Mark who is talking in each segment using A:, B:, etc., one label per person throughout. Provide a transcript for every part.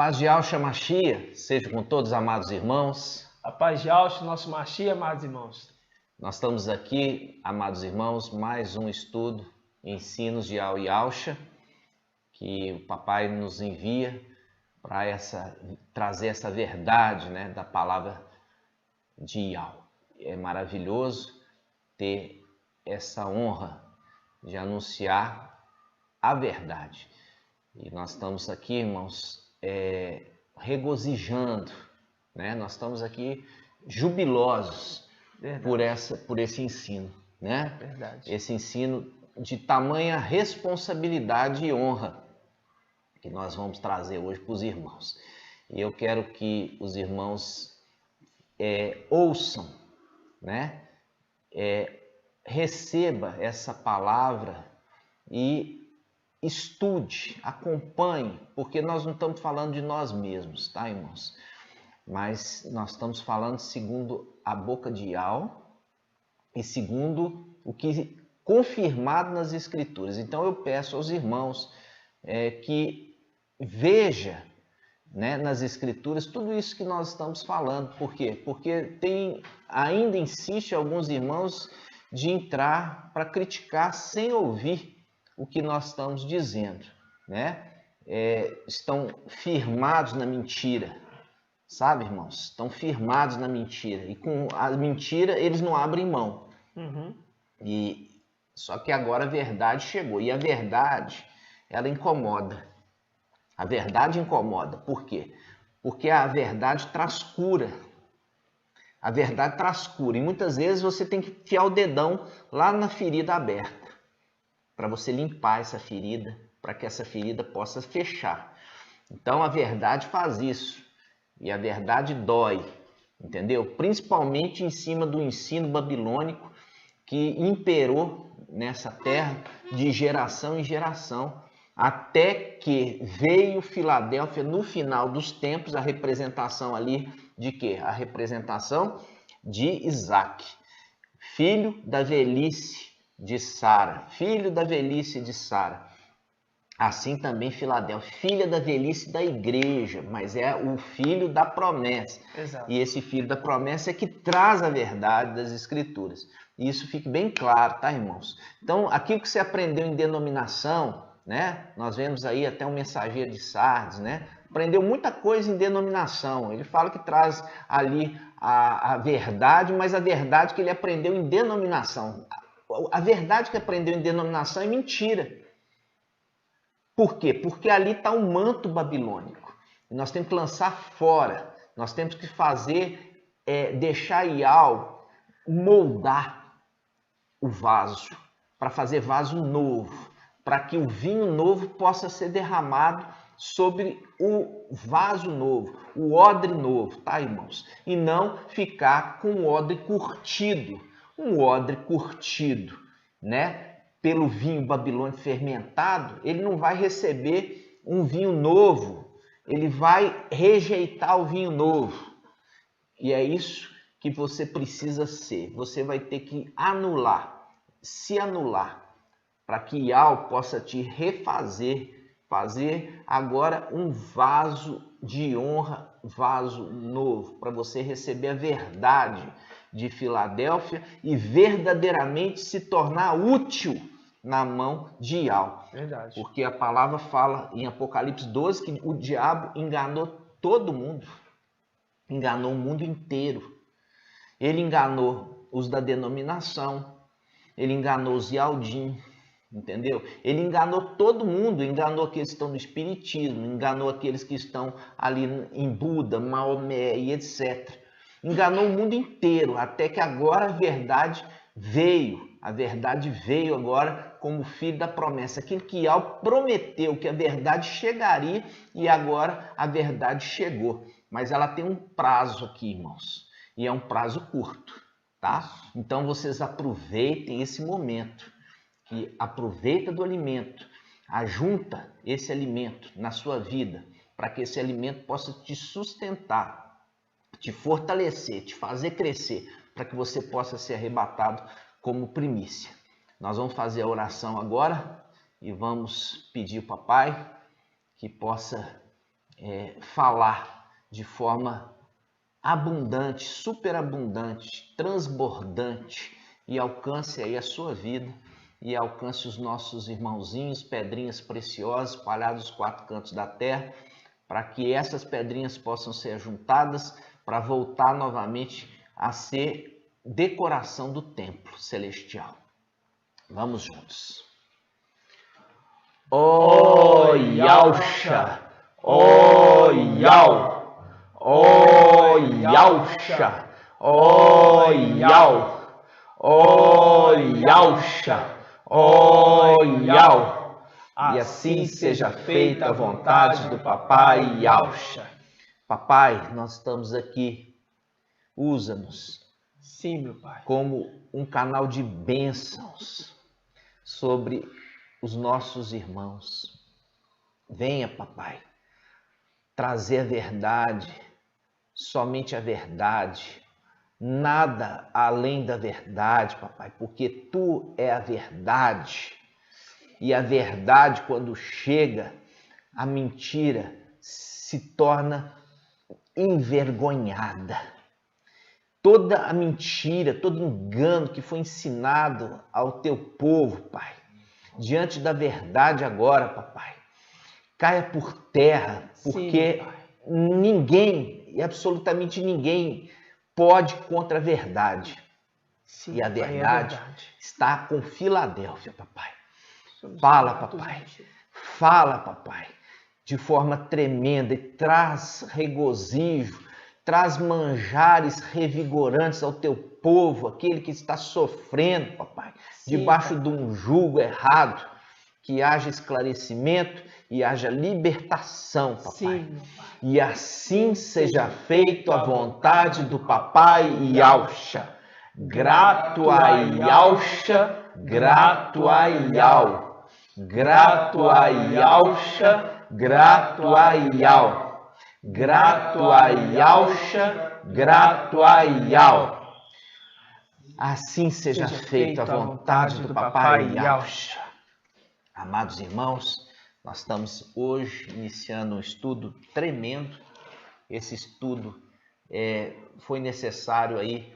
A: Paz de Yahshua Mashiach seja com todos, amados irmãos.
B: A paz de Yahshua, nosso Mashiach, amados irmãos.
A: Nós estamos aqui, amados irmãos, mais um estudo, ensinos de Yahshua, que o papai nos envia para trazer essa verdade, né, da palavra de Yahweh. É maravilhoso ter essa honra de anunciar a verdade. E nós estamos aqui, irmãos, regozijando, né? Nós estamos aqui jubilosos por esse ensino, né?
B: Verdade.
A: Esse ensino de tamanha responsabilidade e honra que nós vamos trazer hoje para os irmãos. E eu quero que os irmãos ouçam, né? Receba essa palavra e estude, acompanhe, porque nós não estamos falando de nós mesmos, tá, irmãos? Mas nós estamos falando segundo a boca de Yahweh e segundo o que confirmado nas Escrituras. Então eu peço aos irmãos que veja, né, nas Escrituras tudo isso que nós estamos falando. Por quê? Porque ainda insiste alguns irmãos de entrar para criticar sem ouvir o que nós estamos dizendo, né? Estão firmados na mentira, sabe, irmãos? Estão firmados na mentira e com a mentira eles não abrem mão. E só que agora a verdade chegou e a verdade, ela incomoda. A verdade incomoda. Por quê? Porque a verdade traz cura. A verdade traz cura e muitas vezes você tem que enfiar o dedão lá na ferida aberta, para você limpar essa ferida, para que essa ferida possa fechar. Então a verdade faz isso, e a verdade dói, entendeu? Principalmente em cima do ensino babilônico que imperou nessa terra de geração em geração, até que veio Filadélfia no final dos tempos, a representação ali de quê? A representação de Isaac, filho da velhice de Sara, filho da velhice de Sara. Assim também Filadélfia, filha da velhice da igreja, mas é o filho da promessa.
B: Exato.
A: E esse filho da promessa é que traz a verdade das Escrituras. E isso fique bem claro, tá, irmãos? Então, aquilo que você aprendeu em denominação, né? Nós vemos aí até um mensageiro de Sardes, né? Aprendeu muita coisa em denominação. Ele fala que traz ali a verdade, mas a verdade que ele aprendeu em denominação. A verdade que aprendeu em denominação é mentira. Por quê? Porque ali está um manto babilônico. E nós temos que lançar fora. Nós temos que fazer, deixar Yahweh moldar o vaso, para fazer vaso novo, para que o vinho novo possa ser derramado sobre o vaso novo, o odre novo, tá, irmãos? E não ficar com o odre curtido. Um odre curtido, né, pelo vinho babilônico fermentado, ele não vai receber um vinho novo, ele vai rejeitar o vinho novo. E é isso que você precisa ser. Você vai ter que se anular, para que Yahweh possa te refazer, fazer agora um vaso de honra, vaso novo, para você receber a verdade de Filadélfia e verdadeiramente se tornar útil na mão de Yahweh.
B: Verdade.
A: Porque a palavra fala em Apocalipse 12 que o diabo enganou todo mundo, enganou o mundo inteiro. Ele enganou os da denominação, ele enganou os Yaldim, entendeu? Ele enganou todo mundo, enganou aqueles que estão no espiritismo, enganou aqueles que estão ali em Buda, Maomé e etc. Enganou o mundo inteiro, até que agora a verdade veio agora como filho da promessa. Aquilo que Yahweh prometeu, que a verdade chegaria, e agora a verdade chegou. Mas ela tem um prazo aqui, irmãos, e é um prazo curto, tá? Então vocês aproveitem esse momento, que aproveita do alimento, ajunta esse alimento na sua vida, para que esse alimento possa te sustentar, te fortalecer, te fazer crescer, para que você possa ser arrebatado como primícia. Nós vamos fazer a oração agora e vamos pedir ao papai que possa falar de forma abundante, superabundante, transbordante e alcance aí a sua vida e alcance os nossos irmãozinhos, pedrinhas preciosas espalhados nos 4 cantos da terra, para que essas pedrinhas possam ser juntadas para voltar novamente a ser decoração do templo celestial. Vamos juntos. Ó Yahusha, ó Yau, ó Yahusha, ó Yau, ó Yahusha, ó Yau. E assim seja feita a vontade do Papai Yahusha. Papai, nós estamos aqui, usa-nos.
B: Sim, meu Pai.
A: Como um canal de bênçãos sobre os nossos irmãos. Venha, Papai, trazer a verdade, somente a verdade, nada além da verdade, Papai, porque Tu é a verdade. E a verdade, quando chega, a mentira se torna envergonhada. Toda a mentira, todo engano que foi ensinado ao Teu povo, Pai, diante da verdade agora, Papai, caia por terra, porque ninguém, e absolutamente ninguém, pode contra a verdade. Sim, e a verdade está com Filadélfia, Papai. Fala, Papai. Fala, Papai, de forma tremenda e traz regozijo, traz manjares revigorantes ao Teu povo, aquele que está sofrendo, Papai, debaixo de um jugo errado, que haja esclarecimento e haja libertação, Papai. Sim, e assim seja feito a vontade do Papai Yahusha. Grato a Yahusha, grato a Yau. Grato a Yahusha, grato a Yau. Grato a Yahusha, grato a Yau. Assim seja feita a vontade do Papai Yahusha. Amados irmãos, nós estamos hoje iniciando um estudo tremendo. Esse estudo foi necessário aí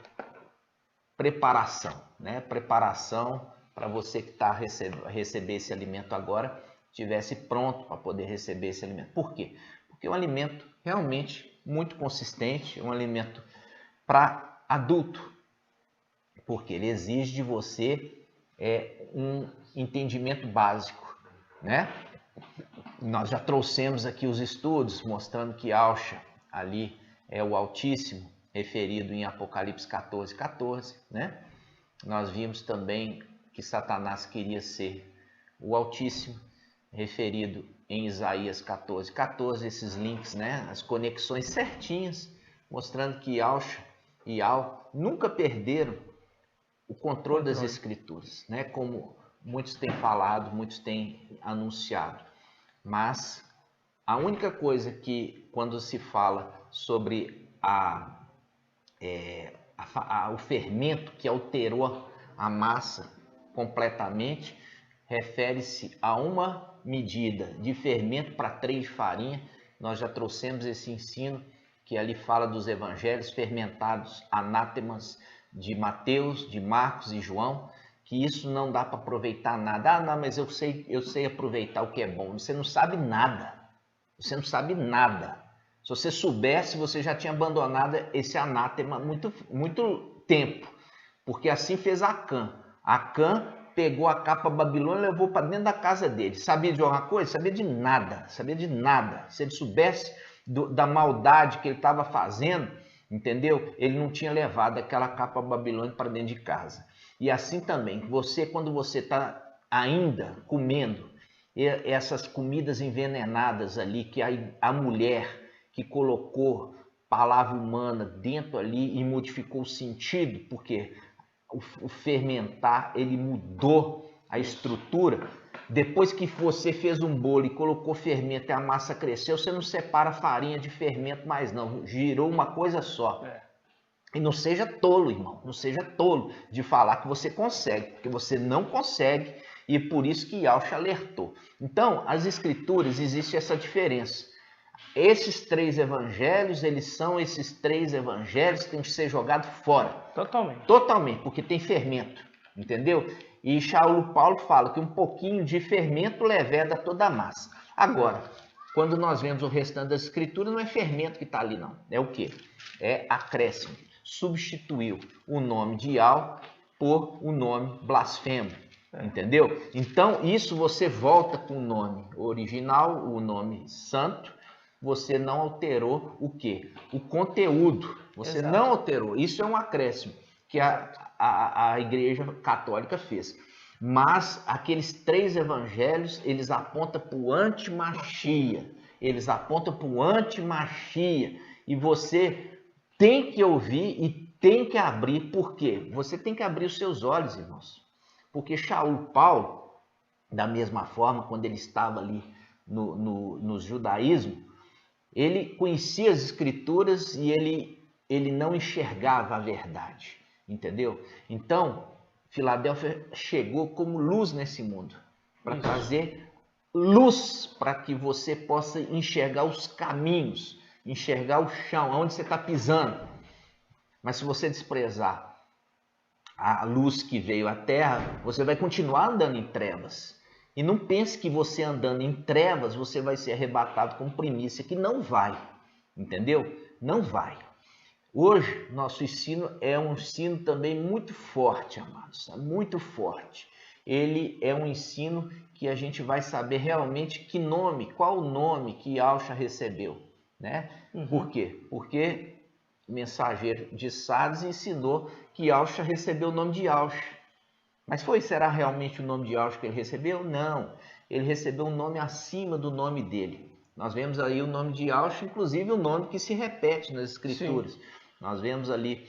A: preparação, né? Preparação para você que está a receber esse alimento agora, estivesse pronto para poder receber esse alimento. Por quê? Porque é um alimento realmente muito consistente, um alimento para adulto, porque ele exige de você um entendimento básico, né? Nós já trouxemos aqui os estudos mostrando que Yahusha ali é o Altíssimo, referido em Apocalipse 14:14, né? Nós vimos também que Satanás queria ser o Altíssimo, referido em Isaías 14:14, esses links, né? As conexões certinhas, mostrando que Yahusha e Yau nunca perderam o controle das Escrituras, né? Como muitos têm falado, muitos têm anunciado. Mas a única coisa que, quando se fala sobre o fermento que alterou a massa completamente, refere-se a uma medida de fermento para 3 de farinha. Nós já trouxemos esse ensino, que ali fala dos evangelhos fermentados, anátemas de Mateus, de Marcos e João, que isso não dá para aproveitar nada. Ah, não, mas eu sei aproveitar o que é bom. Você não sabe nada. Você não sabe nada. Se você soubesse, você já tinha abandonado esse anátema muito tempo. Porque assim fez Acã. Acã pegou a capa Babilônia e levou para dentro da casa dele. Sabia de alguma coisa? Sabia de nada. Sabia de nada. Se ele soubesse da maldade que ele estava fazendo, entendeu? Ele não tinha levado aquela capa Babilônia para dentro de casa. E assim também, quando você está ainda comendo essas comidas envenenadas ali, que a mulher que colocou palavra humana dentro ali e modificou o sentido, porque o fermentar, ele mudou a estrutura. Depois que você fez um bolo e colocou fermento e a massa cresceu, você não separa farinha de fermento mais não, girou uma coisa só. E não seja tolo, irmão, não seja tolo de falar que você consegue, porque você não consegue, e por isso que Yahusha alertou. Então, as escrituras, existe essa diferença. Esses 3 evangelhos, eles são esses 3 evangelhos que têm que ser jogados fora.
B: Totalmente.
A: Totalmente, porque tem fermento, entendeu? E Paulo fala que um pouquinho de fermento leveda toda a massa. Agora, quando nós vemos o restante das escrituras, não é fermento que está ali, não. É o quê? É acréscimo. Substituiu o nome de Yahweh por o nome blasfemo. Entendeu? Então, isso você volta com o nome original, o nome santo. Você não alterou o quê? O conteúdo. Você
B: Exato.
A: não alterou. Isso é um acréscimo que a Igreja Católica fez. Mas aqueles 3 evangelhos, eles apontam para o anti-Machia. Eles apontam para o anti-Machia. E você tem que ouvir e tem que abrir. Por quê? Você tem que abrir os seus olhos, irmãos. Porque Paulo, da mesma forma, quando ele estava ali no judaísmo, ele conhecia as escrituras e ele não enxergava a verdade, entendeu? Então, Filadélfia chegou como luz nesse mundo, para trazer luz para que você possa enxergar os caminhos, enxergar o chão, onde você está pisando. Mas se você desprezar a luz que veio à terra, você vai continuar andando em trevas. E não pense que você andando em trevas, você vai ser arrebatado com primícia, que não vai, entendeu? Não vai. Hoje, nosso ensino é um ensino também muito forte, amados, muito forte. Ele é um ensino que a gente vai saber realmente que nome, qual o nome que Yahushua recebeu, né? Por quê? Porque o mensageiro de Sardes ensinou que Yahushua recebeu o nome de Yahushua. Mas será realmente o nome de Yahushua que ele recebeu? Não. Ele recebeu um nome acima do nome dele. Nós vemos aí o nome de Yahushua, inclusive o nome que se repete nas escrituras. Sim. Nós vemos ali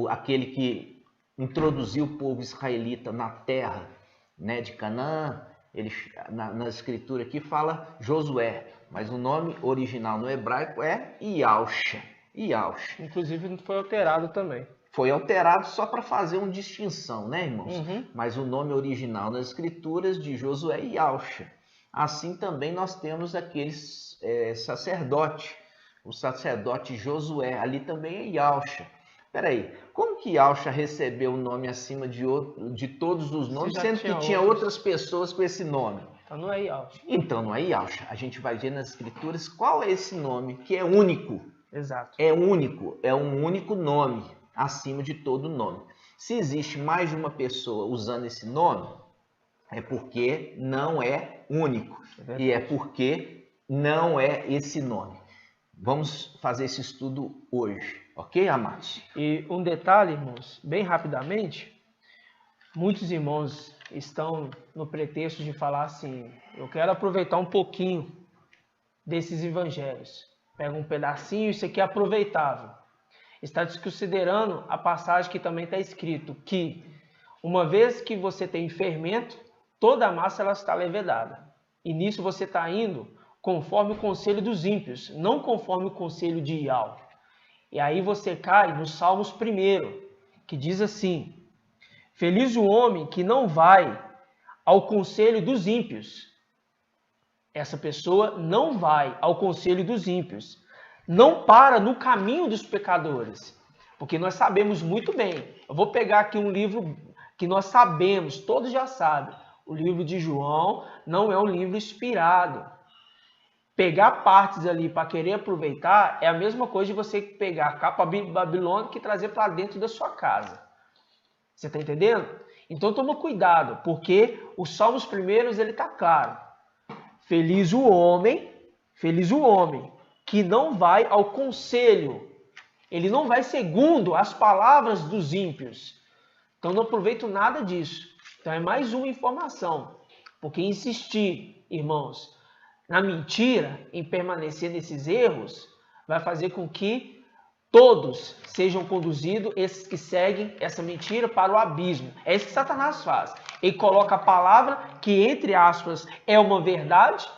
A: aquele que introduziu o povo israelita na terra, né, de Canaã. Ele, na escritura aqui fala Josué, mas o nome original no hebraico é Yahushua. Yahushua.
B: Inclusive não foi alterado também.
A: Foi alterado só para fazer uma distinção, né, irmãos? Mas o nome original nas escrituras de Josué é Yahushua. Assim também nós temos aqueles sacerdote, o sacerdote Josué, ali também é Yahushua. Peraí, como que Yahushua recebeu o nome acima de todos os nomes, sendo que tinha outras pessoas com esse nome?
B: Então não é Yahushua.
A: Então não é Yahushua. A gente vai ver nas escrituras qual é esse nome que é único.
B: Exato.
A: É único, é um único nome acima de todo nome. Se existe mais de uma pessoa usando esse nome, é porque não é único. E é porque não é esse nome. Vamos fazer esse estudo hoje, ok, amados?
B: E um detalhe, irmãos, bem rapidamente, muitos irmãos estão no pretexto de falar assim, eu quero aproveitar um pouquinho desses evangelhos. Pega um pedacinho, isso aqui é aproveitável. Está desconsiderando a passagem que também está escrito que, uma vez que você tem fermento, toda a massa ela está levedada. E nisso você está indo conforme o conselho dos ímpios, não conforme o conselho de Yahweh. E aí você cai no Salmos 1, que diz assim, feliz o homem que não vai ao conselho dos ímpios. Essa pessoa não vai ao conselho dos ímpios. Não para no caminho dos pecadores. Porque nós sabemos muito bem. Eu vou pegar aqui um livro que nós sabemos, todos já sabem. O livro de João não é um livro inspirado. Pegar partes ali para querer aproveitar é a mesma coisa de você pegar a capa babilônica e trazer para dentro da sua casa. Você está entendendo? Então toma cuidado, porque os Salmos primeiros ele está claro. Feliz o homem que não vai ao conselho. Ele não vai segundo as palavras dos ímpios. Então não aproveito nada disso. Então é mais uma informação. Porque insistir, irmãos, na mentira, em permanecer nesses erros, vai fazer com que todos sejam conduzidos, esses que seguem essa mentira, para o abismo. É isso que Satanás faz. Ele coloca a palavra, que entre aspas é uma verdade,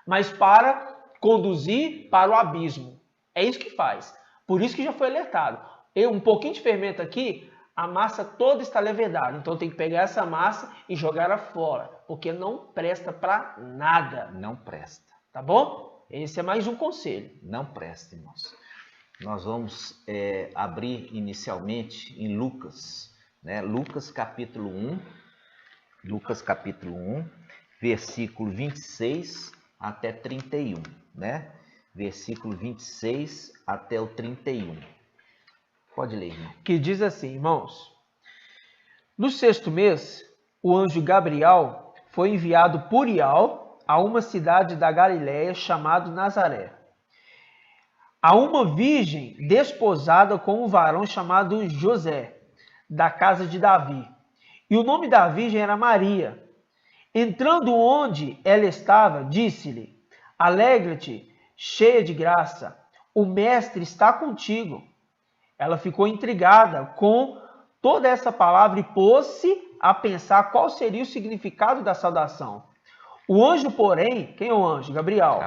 B: mas para conduzir para o abismo. É isso que faz. Por isso que já foi alertado. Um pouquinho de fermento aqui, a massa toda está levedada. Então tem que pegar essa massa e jogar ela fora. Porque não presta para nada.
A: Não presta.
B: Tá bom? Esse é mais um conselho.
A: Não presta, irmãos. Nós vamos abrir inicialmente em Lucas, né? Lucas capítulo 1, versículo 26 até 31, né? Versículo 26 até o 31. Pode ler, irmão.
B: Que diz assim, irmãos: no 6º mês, o anjo Gabriel foi enviado por Ial a uma cidade da Galiléia chamada Nazaré, a uma virgem desposada com um varão chamado José, da casa de Davi. E o nome da virgem era Maria. Entrando onde ela estava, disse-lhe: alegra-te, cheia de graça, o mestre está contigo. Ela ficou intrigada com toda essa palavra e pôs-se a pensar qual seria o significado da saudação. O anjo, porém, quem é o anjo? Gabriel.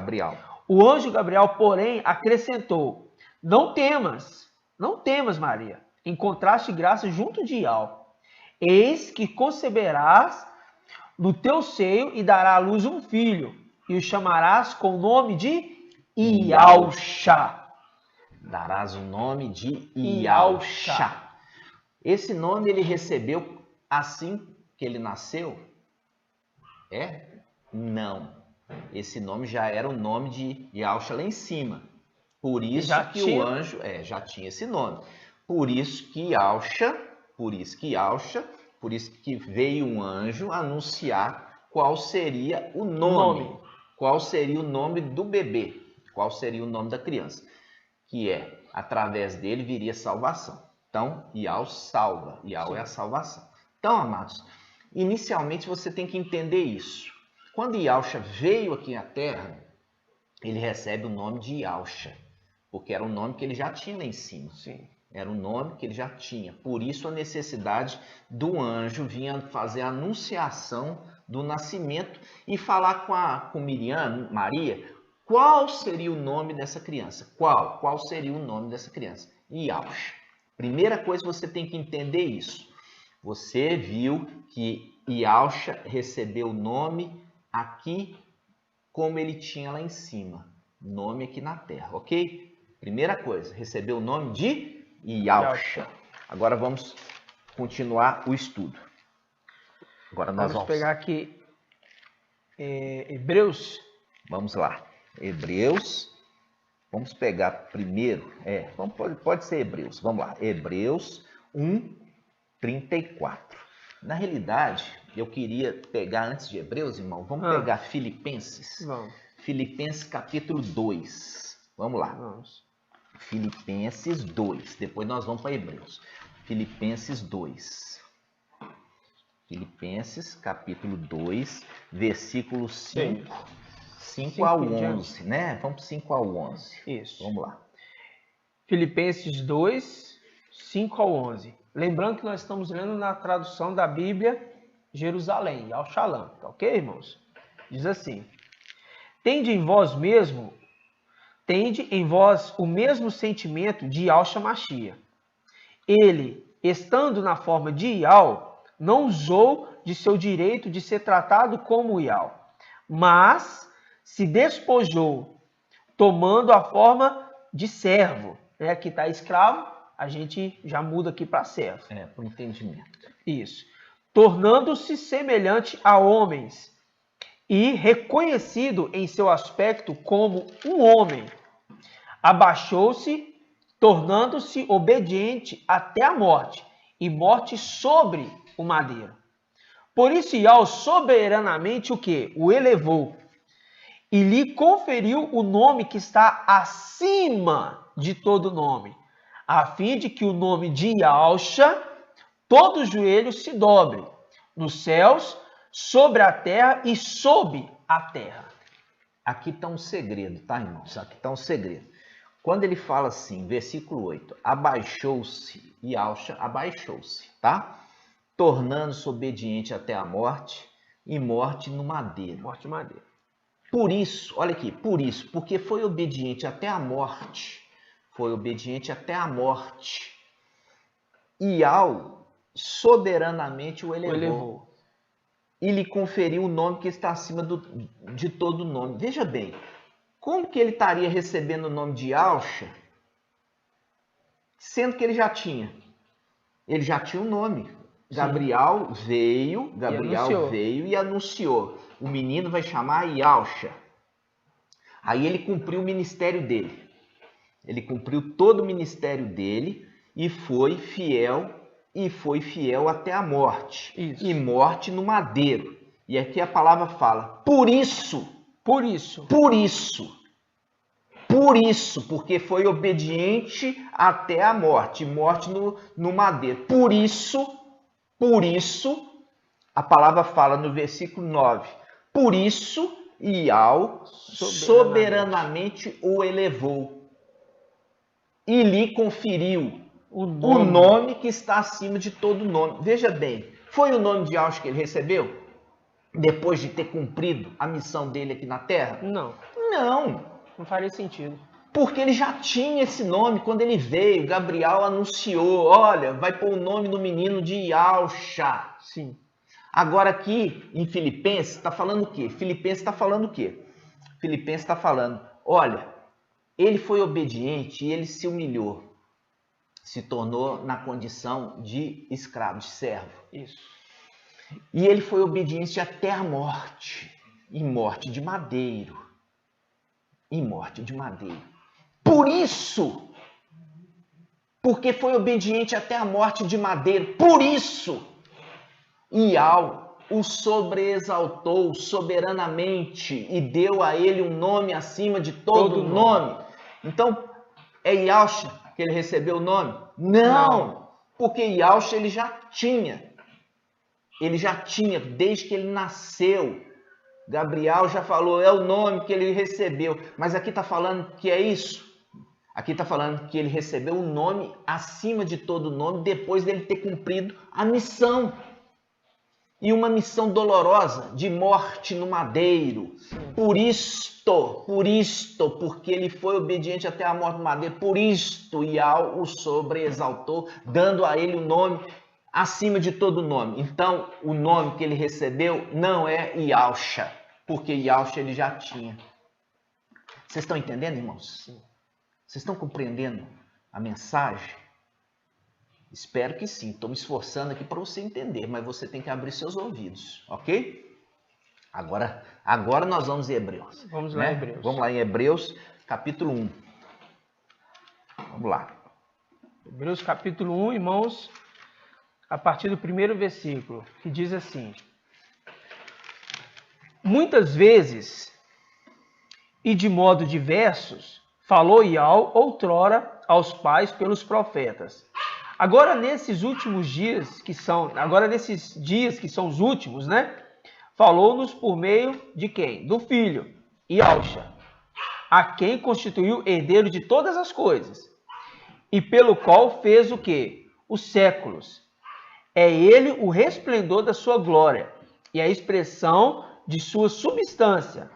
B: O anjo Gabriel, porém, acrescentou: não temas, Maria, encontraste graça junto de Ial. Eis que conceberás no teu seio e dará à luz um filho, e o chamarás com o nome de Ialxa.
A: Darás o nome de Ialxa. Esse nome ele recebeu assim que ele nasceu? Não. Esse nome já era o nome de Ialxa lá em cima. Por isso o anjo já tinha esse nome. Por isso que veio um anjo anunciar qual seria o nome. Qual seria o nome do bebê? Qual seria o nome da criança? Que através dele viria salvação. Então, Ial salva. Ial é a salvação. Então, amados, inicialmente você tem que entender isso. Quando Ialxa veio aqui à Terra, ele recebe o nome de Ialxa, porque era um nome que ele já tinha lá em cima.
B: Sim.
A: Era um nome que ele já tinha. Por isso a necessidade do anjo vir fazer a anunciação do nascimento e falar com Miriam, Maria, qual seria o nome dessa criança? Qual seria o nome dessa criança? Ialxa. Primeira coisa, você tem que entender isso. Você viu que Ialxa recebeu o nome aqui como ele tinha lá em cima. Nome aqui na terra, ok? Primeira coisa, recebeu o nome de Ialxa. Agora vamos continuar o estudo. Agora nós vamos
B: pegar aqui Hebreus.
A: Vamos lá. Hebreus. Vamos pegar primeiro. Pode ser Hebreus. Vamos lá. Hebreus 1:34. Na realidade, eu queria pegar antes de Hebreus, irmão. Vamos pegar Filipenses.
B: Vamos.
A: Filipenses capítulo 2. Vamos lá.
B: Vamos.
A: Filipenses 2. Depois nós vamos para Hebreus. Filipenses 2. Filipenses capítulo 2, versículo 5 ao 11, né? Vamos 5 ao 11.
B: Isso.
A: Vamos lá.
B: Filipenses 2, 5 ao 11. Lembrando que nós estamos lendo na tradução da Bíblia Jerusalém, Al-Shalom, tá ok, irmãos? Diz assim: Tende em vós o mesmo sentimento de Yahshua Mashiach. Ele, estando na forma de Ial, não usou de seu direito de ser tratado como Ial, mas se despojou, tomando a forma de servo. Aqui está escravo, a gente já muda aqui para servo.
A: Para o entendimento.
B: Isso. Tornando-se semelhante a homens e reconhecido em seu aspecto como um homem, abaixou-se, tornando-se obediente até a morte, e morte sobre o madeiro. Por isso, Ial soberanamente o quê? O elevou e lhe conferiu o nome que está acima de todo nome, a fim de que o nome de Yahshua todo o joelho se dobre, nos céus, sobre a terra e sob a terra.
A: Aqui está um segredo, tá, irmãos? Aqui está um segredo. Quando ele fala assim, versículo 8, abaixou-se, Yahshua abaixou-se, tá? Tornando-se obediente até a morte e morte no madeiro.
B: Morte no madeiro.
A: Por isso, olha aqui, porque foi obediente até a morte. Foi obediente até a morte. Ial soberanamente o elevou. E lhe conferiu o nome que está acima de todo nome. Veja bem, Como que ele estaria recebendo o nome de Yahshua, sendo que ele já tinha? Ele já tinha um nome. Gabriel veio e anunciou. O menino vai chamar Yahshua. Aí ele cumpriu o ministério dele. Ele cumpriu todo o ministério dele e foi fiel até a morte.
B: Isso.
A: E morte no madeiro. E aqui a palavra fala, por isso, porque foi obediente até a morte, morte no madeiro. Por isso, a palavra fala no versículo 9, por isso, Iau soberanamente o elevou e lhe conferiu o nome que está acima de todo nome. Veja bem, foi o nome de Yahshua que ele recebeu? Depois de ter cumprido a missão dele aqui na Terra?
B: Não.
A: Não
B: faria sentido.
A: Porque ele já tinha esse nome quando ele veio. Gabriel anunciou, olha, vai pôr o nome do menino de Yahshua.
B: Sim.
A: Agora aqui em Filipenses está falando o quê? Filipenses está falando, olha, ele foi obediente e ele se humilhou. Se tornou na condição de escravo, de servo.
B: Isso.
A: E ele foi obediente até a morte. E morte de madeiro. Por isso, porque foi obediente até a morte de madeiro, por isso, Iau o sobreexaltou soberanamente e deu a ele um nome acima de todo nome. Então, é Yahshua que ele recebeu o nome? Não, porque Yahshua ele já tinha. Desde que ele nasceu. Gabriel já falou, é o nome que ele recebeu. Mas aqui está falando que é isso. Aqui está falando que ele recebeu um nome acima de todo nome depois dele ter cumprido a missão. E uma missão dolorosa de morte no madeiro. Por isto, porque ele foi obediente até a morte no madeiro. Por isto, Iau o sobreexaltou, dando a ele o nome acima de todo nome. Então, o nome que ele recebeu não é Yahshua, porque Yahshua ele já tinha. Vocês estão entendendo, irmãos?
B: Sim.
A: Vocês estão compreendendo a mensagem? Espero que sim. Estou me esforçando aqui para você entender, mas você tem que abrir seus ouvidos, ok? Agora nós vamos em Hebreus.
B: Vamos lá, Hebreus.
A: Vamos lá em Hebreus, capítulo 1. Vamos lá.
B: Hebreus, capítulo 1, irmãos, a partir do primeiro versículo, que diz assim: muitas vezes e de modo diversos falou Iau outrora aos pais pelos profetas. Agora nesses dias que são os últimos, né? Falou-nos por meio de quem? Do Filho, Yahshua, a quem constituiu herdeiro de todas as coisas, e pelo qual fez o quê? Os séculos. É ele o resplendor da sua glória e a expressão de sua substância.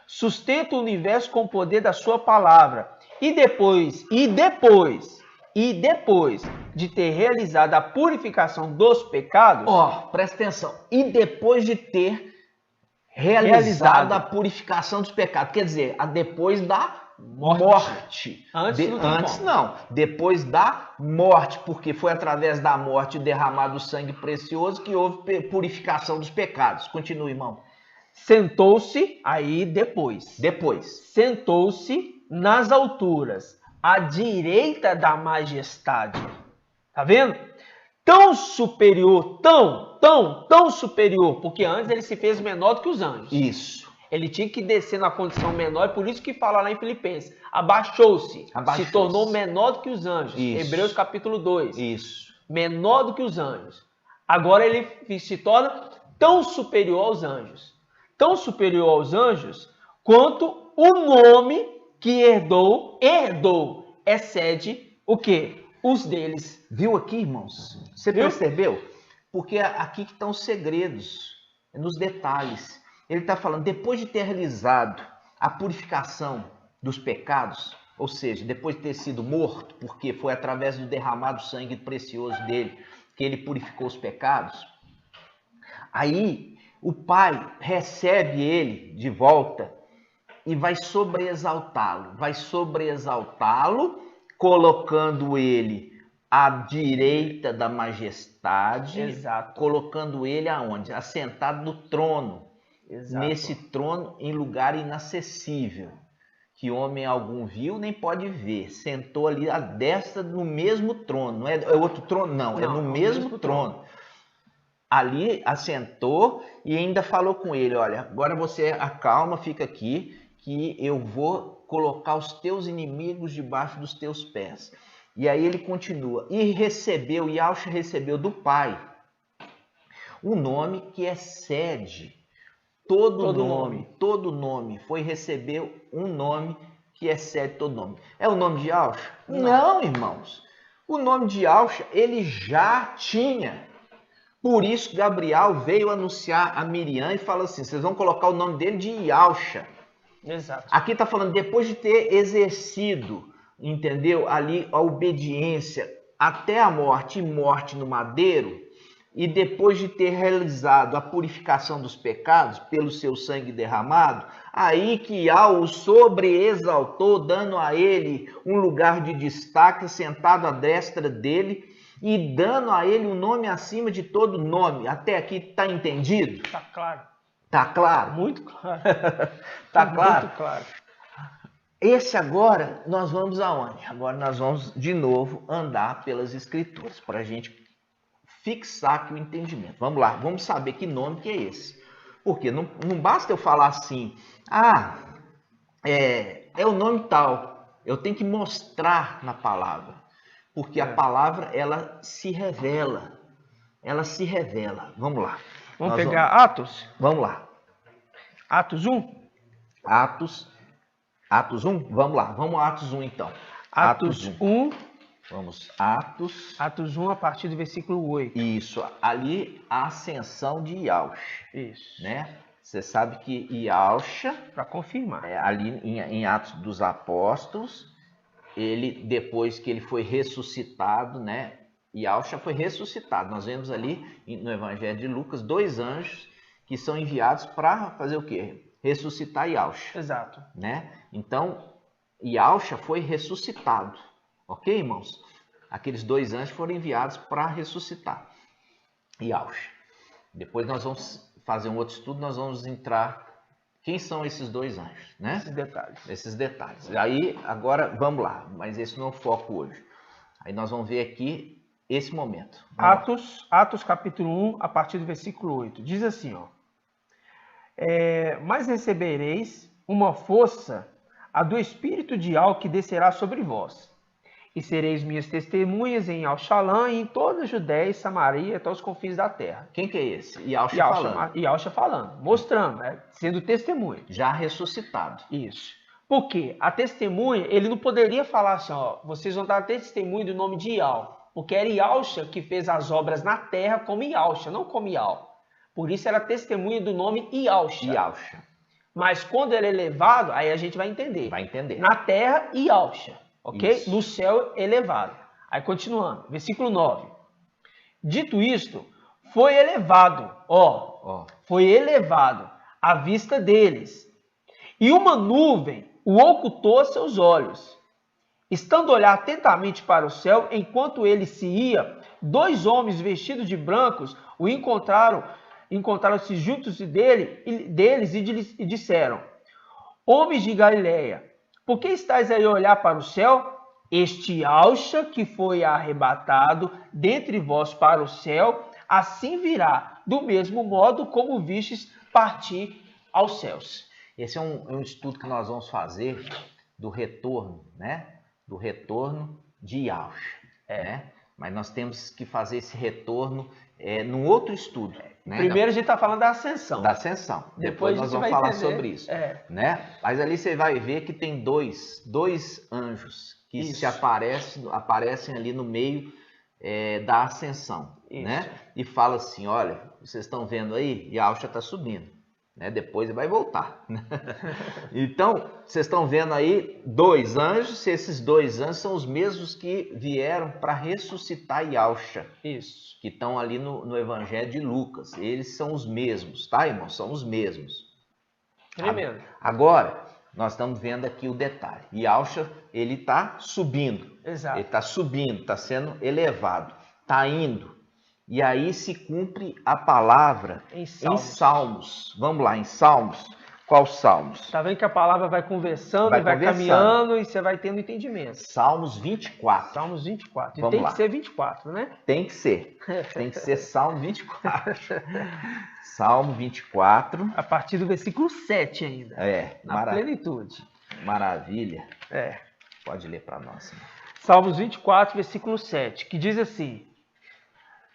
B: Sustenta o universo com o poder da sua palavra. E depois de ter realizado a purificação dos pecados...
A: presta atenção. E depois de ter realizado a purificação dos pecados. Quer dizer, depois da morte. Depois da morte, porque foi através da morte derramado o sangue precioso que houve purificação dos pecados. Continue, irmão.
B: Sentou-se nas alturas, à direita da majestade. Tá vendo? Tão superior, tão superior, porque antes ele se fez menor do que os anjos.
A: Isso.
B: Ele tinha que descer na condição menor, e por isso que fala lá em Filipenses, abaixou-se, se tornou menor do que os anjos.
A: Isso.
B: Hebreus capítulo 2.
A: Isso.
B: Menor do que os anjos. Agora ele se torna tão superior aos anjos. Tão superior aos anjos, quanto o nome que herdou, excede o quê? Os deles.
A: Viu aqui, irmãos? Você percebeu? Porque aqui que estão os segredos, nos detalhes. Ele está falando, depois de ter realizado a purificação dos pecados, ou seja, depois de ter sido morto, porque foi através do derramado sangue precioso dele que ele purificou os pecados, aí o Pai recebe ele de volta e vai sobreexaltá-lo, colocando ele à direita da majestade,
B: Exato.
A: colocando ele aonde? Assentado no trono,
B: Exato.
A: nesse trono em lugar inacessível, que homem algum viu nem pode ver. Sentou ali à destra no mesmo trono, não é outro trono, não, é no mesmo trono. Ali assentou e ainda falou com ele, olha, agora você acalma, fica aqui, que eu vou colocar os teus inimigos debaixo dos teus pés. E aí ele continua, Yahushua recebeu do Pai o nome que excede todo nome, foi receber um nome que excede todo nome. É o nome de Yahushua? Não, irmãos. O nome de Yahushua ele já tinha. Por isso Gabriel veio anunciar a Miriam e fala assim, vocês vão colocar o nome dele de Yahushua.
B: Exato.
A: Aqui está falando, depois de ter exercido, entendeu? Ali a obediência até a morte e morte no madeiro, e depois de ter realizado a purificação dos pecados pelo seu sangue derramado, aí que o sobreexaltou, dando a ele um lugar de destaque, sentado à destra dele, e dando a ele um nome acima de todo nome. Até aqui está entendido?
B: Está claro.
A: Está claro?
B: Muito claro.
A: Está claro?
B: Muito claro.
A: Esse agora, nós vamos aonde? Agora nós vamos de novo andar pelas escrituras, para a gente fixar aqui o entendimento. Vamos lá, vamos saber que nome que é esse. Porque não basta eu falar assim, é o nome tal. Eu tenho que mostrar na palavra. Porque a palavra, ela se revela. Ela se revela. Vamos lá.
B: Vamos pegar Atos?
A: Vamos lá.
B: Atos 1?
A: Atos 1? Vamos lá. Vamos a Atos 1 então.
B: Atos 1.
A: Vamos, Atos
B: 1 a partir do versículo 8.
A: Isso, ali a ascensão de Yahushua.
B: Isso.
A: Né? Você sabe que Yahushua,
B: para confirmar,
A: ali em Atos dos Apóstolos, ele, depois que ele foi ressuscitado, né? Yahushua foi ressuscitado. Nós vemos ali no Evangelho de Lucas 2 anjos que são enviados para fazer o quê? Ressuscitar Yahushua.
B: Exato.
A: Né? Então, Yahushua foi ressuscitado. Ok, irmãos? Aqueles 2 anjos foram enviados para ressuscitar Yahushua. Depois nós vamos fazer um outro estudo, nós vamos entrar... Quem são esses 2 anjos, né? Esses detalhes. Aí, agora, vamos lá. Mas esse não é o foco hoje. Aí nós vamos ver aqui esse momento.
B: Atos capítulo 1, a partir do versículo 8. Diz assim, ó. Mas recebereis uma força, a do Espírito de Yahushua que descerá sobre vós. E sereis minhas testemunhas em Alxalã e em toda a Judéia e Samaria até os confins da terra.
A: Quem que é esse? Yahushua
B: falando, mostrando, sendo testemunha.
A: Já ressuscitado.
B: Isso. Porque a testemunha, ele não poderia falar assim, ó, vocês vão dar testemunho do nome de Yahushua. Porque era Yahushua que fez as obras na terra como Yahushua, não como Yahushua. Por isso era testemunha do nome Yahushua. Mas quando ele é elevado, aí a gente vai entender.
A: Vai entender.
B: Na terra, Yahushua. Ok?
A: Isso.
B: No céu elevado. Aí continuando, versículo 9. Dito isto, foi elevado, foi elevado à vista deles. E uma nuvem o ocultou a seus olhos. Estando a olhar atentamente para o céu, enquanto ele se ia, 2 homens vestidos de brancos o encontraram-se juntos deles e disseram: Homens de Galileia, por que estáis aí a olhar para o céu? Este Yahushua que foi arrebatado dentre vós para o céu, assim virá, do mesmo modo como vistes partir aos céus.
A: Esse é um estudo que nós vamos fazer do retorno, né? Do retorno de Yahushua. Né? Mas nós temos que fazer esse retorno num outro estudo. Né?
B: Primeiro a gente está falando da ascensão.
A: Da ascensão. Depois nós vamos falar sobre isso. Né? Mas ali você vai ver que tem dois anjos que se aparecem ali no meio da ascensão. Né? E fala assim, olha, vocês estão vendo aí? Yahushua está subindo. Né? Depois ele vai voltar. Então, vocês estão vendo aí 2 anjos. Esses 2 anjos são os mesmos que vieram para ressuscitar Yahushua.
B: Isso.
A: Que estão ali no Evangelho de Lucas. Eles são os mesmos, tá, irmão? São os mesmos.
B: Tremendo.
A: Agora, Nós estamos vendo aqui o detalhe. Yahshua, ele está subindo.
B: Exato.
A: Ele está subindo, está sendo elevado, está indo. E aí se cumpre a palavra em Salmos. Vamos lá, em Salmos. Qual Salmos?
B: Está vendo que a palavra vai conversando, vai
A: conversando.
B: Caminhando e você vai tendo entendimento.
A: Salmos 24.
B: Salmos 24. E
A: Vamos
B: tem
A: lá.
B: que ser 24, né?
A: Tem que ser. Tem que ser Salmo 24. Salmo 24.
B: A partir do versículo 7 ainda. Na plenitude.
A: Maravilha. Pode ler para nós.
B: Salmos 24, versículo 7, que diz assim: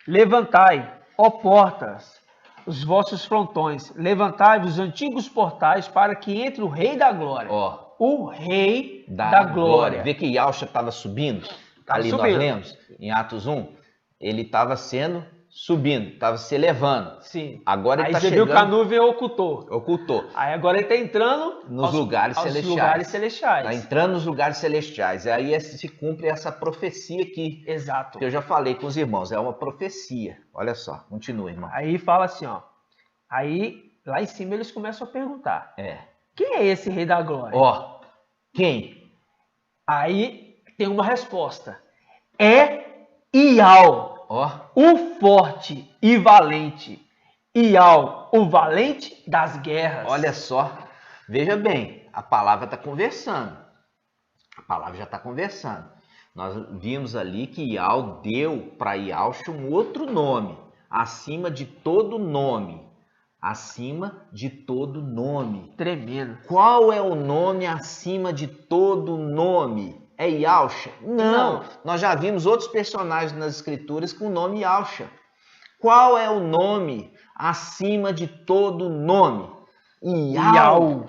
B: Levantai, ó portas, os vossos frontões, levantai-vos os antigos portais, para que entre o Rei da Glória. O Rei da Glória.
A: Vê que Yahshua estava subindo? Ali subindo. Nós lemos, em Atos 1, ele estava subindo, estava se elevando.
B: Sim.
A: Agora ele
B: aí
A: está
B: você
A: chegando...
B: viu que a nuvem ocultou.
A: Aí
B: agora ele está entrando
A: nos lugares celestiais. Está entrando nos lugares celestiais. E aí se cumpre essa profecia aqui.
B: Exato.
A: Que eu já falei com os irmãos. É uma profecia. Olha só, continua, irmão.
B: Aí fala assim, ó. Aí, lá em cima, eles começam a perguntar. Quem é esse Rei da Glória?
A: Quem?
B: Aí tem uma resposta. É Ial. O forte e valente. Ial, o valente das guerras.
A: Olha só, veja bem, a palavra está conversando. A palavra já está conversando. Nós vimos ali que Ial deu para Yahshua um outro nome, acima de todo nome. Acima de todo nome.
B: Tremendo.
A: Qual é o nome acima de todo nome? É Yahshua? Não. Nós já vimos outros personagens nas escrituras com o nome Yahshua. Qual é o nome acima de todo nome?
B: Ial.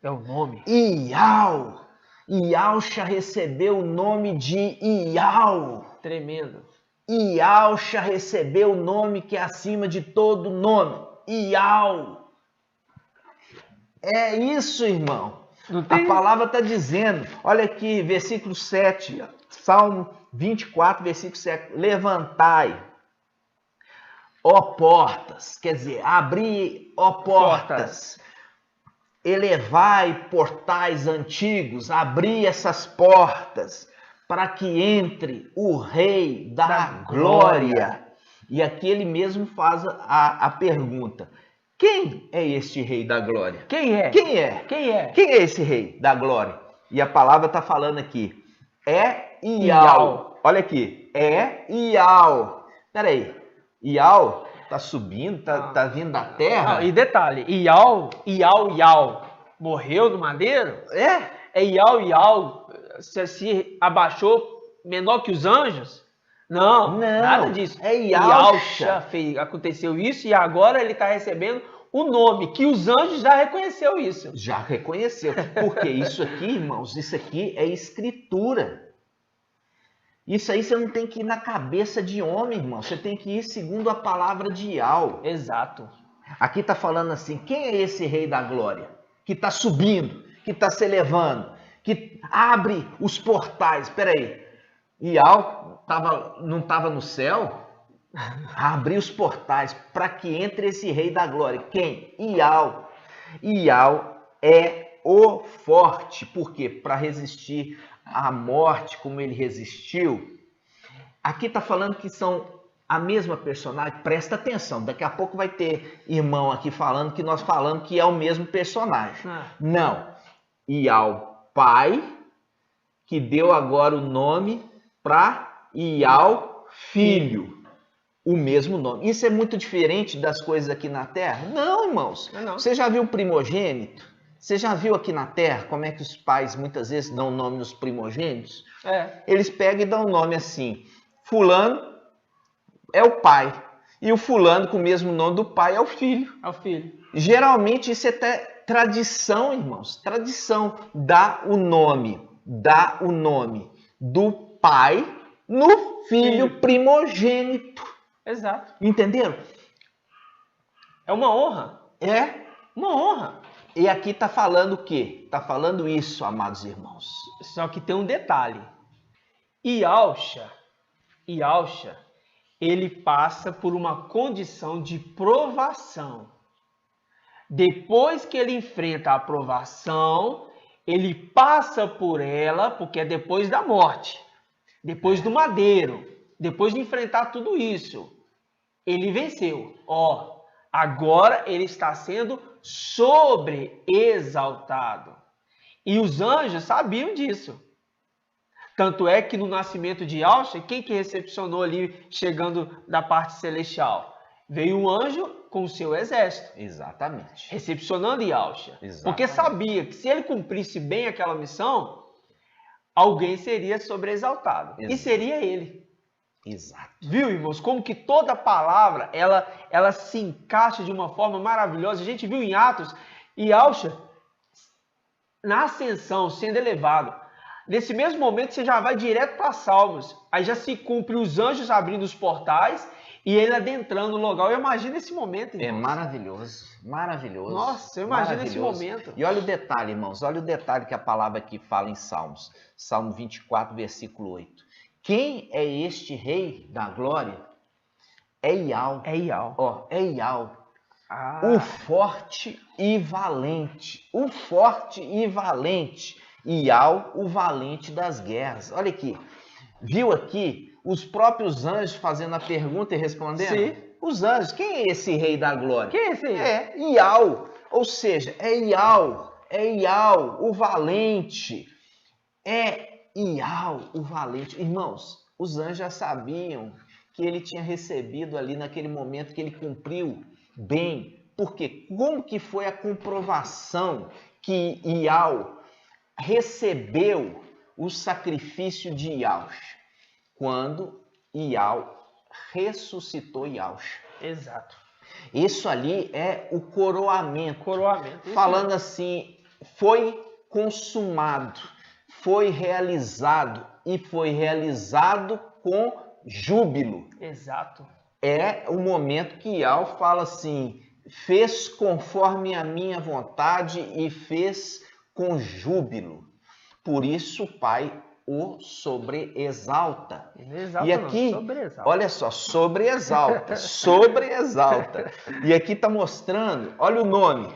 A: É
B: o nome.
A: Ial. Yahshua recebeu o nome de Ial.
B: Tremendo.
A: Yahshua recebeu o nome que é acima de todo nome. Ial. É isso, irmão. A palavra está dizendo, olha aqui, versículo 7, Salmo 24, versículo 7. Levantai, ó portas, quer dizer, abri, ó portas. Elevai portais antigos, abri essas portas, para que entre o Rei da Glória. E aqui ele mesmo faz a pergunta. Quem é este Rei da Glória?
B: Quem é?
A: Quem é esse Rei da Glória? E a palavra está falando aqui. É Ial. Olha aqui. É Ial. Peraí. Ial está subindo, está vindo da terra?
B: E detalhe. Ial. Morreu no madeiro? É Ial. Se abaixou menor que os anjos? Não, nada disso.
A: É Yahshua.
B: Aconteceu isso e agora ele está recebendo o nome, que os anjos já reconheceu isso.
A: Já reconheceu. Porque isso aqui, irmãos, isso aqui é escritura. Isso aí você não tem que ir na cabeça de homem, irmão. Você tem que ir segundo a palavra de Yahweh.
B: Exato.
A: Aqui está falando assim, quem é esse Rei da Glória? Que está subindo, que está se elevando, que abre os portais. Espera aí. Yahweh não estava no céu? Abrir os portais para que entre esse Rei da Glória. Quem? Ial. Ial é o forte. Por quê? Para resistir à morte como ele resistiu. Aqui está falando que são a mesma personagem. Presta atenção. Daqui a pouco vai ter irmão aqui falando que nós falamos que é o mesmo personagem. Não. Ial, pai, que deu agora o nome para Ial, filho. O mesmo nome. Isso é muito diferente das coisas aqui na Terra? Não, irmãos.
B: Não.
A: Você já viu o primogênito? Você já viu aqui na Terra como é que os pais muitas vezes dão nome nos primogênitos? Eles pegam e dão nome assim. Fulano é o pai. E o fulano com o mesmo nome do pai é o filho. Geralmente isso é até tradição, irmãos. Tradição. Dá o nome do pai no filho primogênito.
B: Exato.
A: Entenderam?
B: É uma honra.
A: É uma honra. E aqui está falando o quê? Está falando isso, amados irmãos.
B: Só que tem um detalhe. Yahshua, ele passa por uma condição de provação. Depois que ele enfrenta a provação, ele passa por ela, porque é depois da morte, depois do madeiro, depois de enfrentar tudo isso, ele venceu. Ó, agora ele está sendo sobreexaltado. E os anjos sabiam disso. Tanto é que no nascimento de Yahshua, quem que recepcionou ali, chegando da parte celestial? Veio um anjo com o seu exército.
A: Exatamente.
B: Recepcionando Yahshua.
A: Exatamente.
B: Porque sabia que se ele cumprisse bem aquela missão, alguém seria sobreexaltado.
A: Exato.
B: E seria ele.
A: Exato.
B: Viu, irmãos? Como que toda palavra, ela se encaixa de uma forma maravilhosa. A gente viu em Atos, Yahshua, na ascensão, sendo elevado. Nesse mesmo momento, você já vai direto para Salmos. Aí já se cumpre os anjos abrindo os portais e ele adentrando o lugar. Eu imagino esse momento, irmãos.
A: É maravilhoso, maravilhoso.
B: Nossa, eu imagino esse momento.
A: E olha o detalhe, irmãos, olha o detalhe que a palavra aqui fala em Salmos. Salmo 24, versículo 8. Quem é este rei da glória? É Iau.
B: É Iau.
A: Ó, é Iau. O forte e valente. O forte e valente. Iau, o valente das guerras. Olha aqui. Viu aqui os próprios anjos fazendo a pergunta e respondendo?
B: Sim.
A: Os anjos. Quem é esse rei da glória?
B: Quem é esse rei?
A: É Iau. Ou seja, é Iau. É Iau, o valente. É Iau, o valente. Irmãos, os anjos já sabiam que ele tinha recebido ali naquele momento que ele cumpriu bem. Porque como que foi a comprovação que Iau recebeu o sacrifício de Yahshua? Quando Iau ressuscitou Yahshua.
B: Exato.
A: Isso ali é o coroamento.
B: Coroamento.
A: Falando assim, foi consumado, foi realizado e foi realizado com júbilo.
B: Exato.
A: É o momento que Iau fala assim, fez conforme a minha vontade e fez com júbilo. Por isso o Pai o sobreexalta. E aqui, olha só, sobreexalta, sobreexalta. E aqui está mostrando, olha o nome.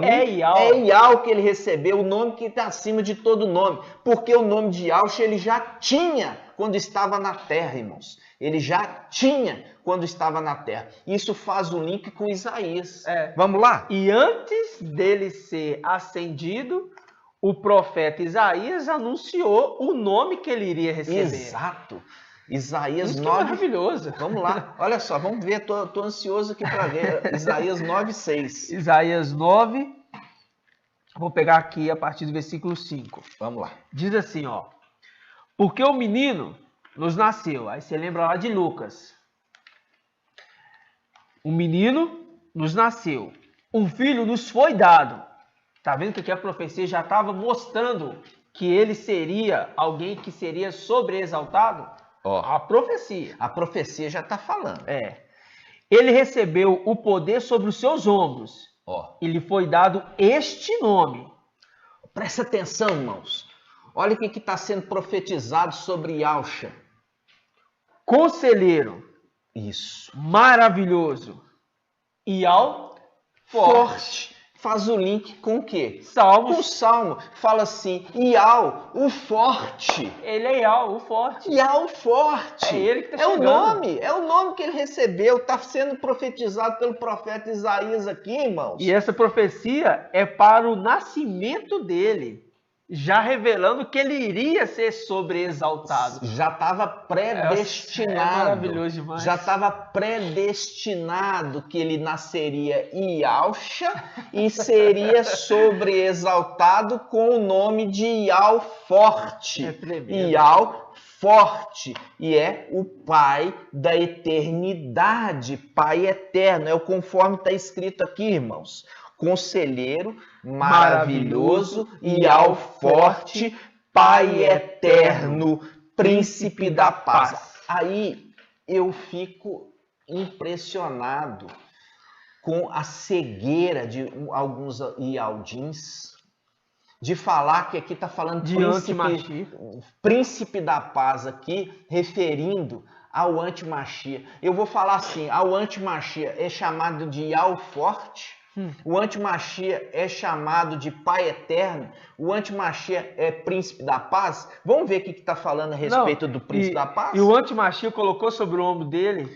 A: É Iau que ele recebeu, o nome que está acima de todo nome. Porque o nome de Yahshua ele já tinha quando estava na terra, irmãos. Ele já tinha quando estava na terra. Isso faz um link com Isaías. Vamos lá?
B: E antes dele ser ascendido, o profeta Isaías anunciou o nome que ele iria receber.
A: Exato. Isaías
B: Isso
A: 9.
B: É maravilhoso.
A: Vamos lá. Olha só, vamos ver. Tô ansioso aqui para ver. Isaías 9:6.
B: Isaías 9. Vou pegar aqui a partir do versículo 5.
A: Vamos lá.
B: Diz assim, ó. Porque o menino nos nasceu. Aí você lembra lá de Lucas. O menino nos nasceu. Um filho nos foi dado. Tá vendo que aqui a profecia já estava mostrando que ele seria alguém que seria sobreexaltado?
A: Ó,
B: a profecia.
A: A profecia já está falando.
B: Ele recebeu o poder sobre os seus ombros. E lhe foi dado este nome.
A: Presta atenção, irmãos. Olha o que está sendo profetizado sobre Yahshua.
B: Conselheiro.
A: Isso.
B: Maravilhoso. Iau forte.
A: Faz o link com o quê?
B: Salmos.
A: Com o Salmo. Fala assim, Iau, o forte.
B: Ele é Iau, o forte.
A: Iau, o forte.
B: É ele que está chegando.
A: É o nome que ele recebeu. Está sendo profetizado pelo profeta Isaías aqui, irmãos.
B: E essa profecia é para o nascimento dele. Já revelando que ele iria ser sobreexaltado.
A: Já estava predestinado.
B: É maravilhoso demais.
A: Já estava predestinado que ele nasceria em Yahshua e seria sobreexaltado com o nome de Iau forte. Iau forte. E é o Pai da eternidade. Pai eterno. É o conforme está escrito aqui, irmãos. Conselheiro maravilhoso, Iau forte, Pai eterno, Príncipe da paz. Aí eu fico impressionado com a cegueira de alguns Ialdins de falar que aqui está falando príncipe da paz aqui, referindo ao antimachia. Eu vou falar assim, ao antimachia é chamado de Yahweh forte, o antimachia é chamado de Pai eterno, o antimachia é príncipe da paz. Vamos ver o que está falando a respeito do príncipe da paz?
B: E o antimachia colocou sobre o ombro dele